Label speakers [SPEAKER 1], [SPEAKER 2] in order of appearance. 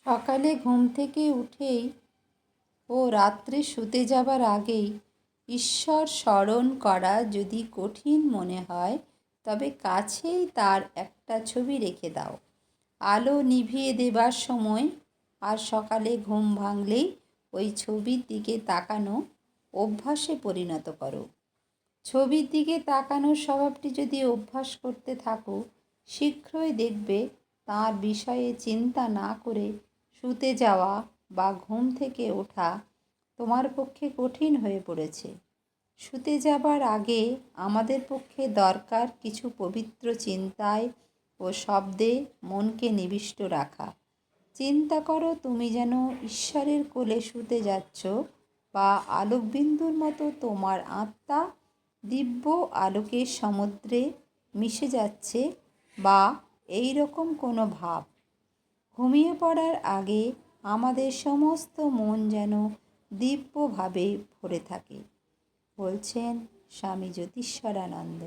[SPEAKER 1] সকালে ঘুম থেকে উঠেই ও রাত্রে শুতে যাবার আগেই ঈশ্বর স্মরণ করা যদি কঠিন মনে হয়, তবে কাছেই তার একটা ছবি রেখে দাও। আলো নিভিয়ে দেবার সময় আর সকালে ঘুম ভাঙলেই ওই ছবির দিকে তাকানো অভ্যাসে পরিণত করো। ছবির দিকে তাকানোর স্বভাবটি যদি অভ্যাস করতে থাকো, শীঘ্রই দেখবে তার বিষয়ে চিন্তা না করে শুতে যাওয়া বা ঘুম থেকে ওঠা তোমার পক্ষে কঠিন হয়ে পড়েছে। শুতে যাবার আগে আমাদের পক্ষে দরকার কিছু পবিত্র চিন্তায় ও শব্দে মনকে নিবিষ্ট রাখা। চিন্তা করো তুমি যেন ঈশ্বরের কোলে শুতে যাচ্ছ, বা আলোকবিন্দুর মতো তোমার আত্মা দিব্য আলোকের সমুদ্রে মিশে যাচ্ছে, বা এই রকম কোনো ভাব। ঘুমিয়ে পড়ার আগে আমাদের সমস্ত মন যেন দিব্যভাবে ভরে থাকে, বলছেন স্বামী জ্যোতিষ্বরানন্দ।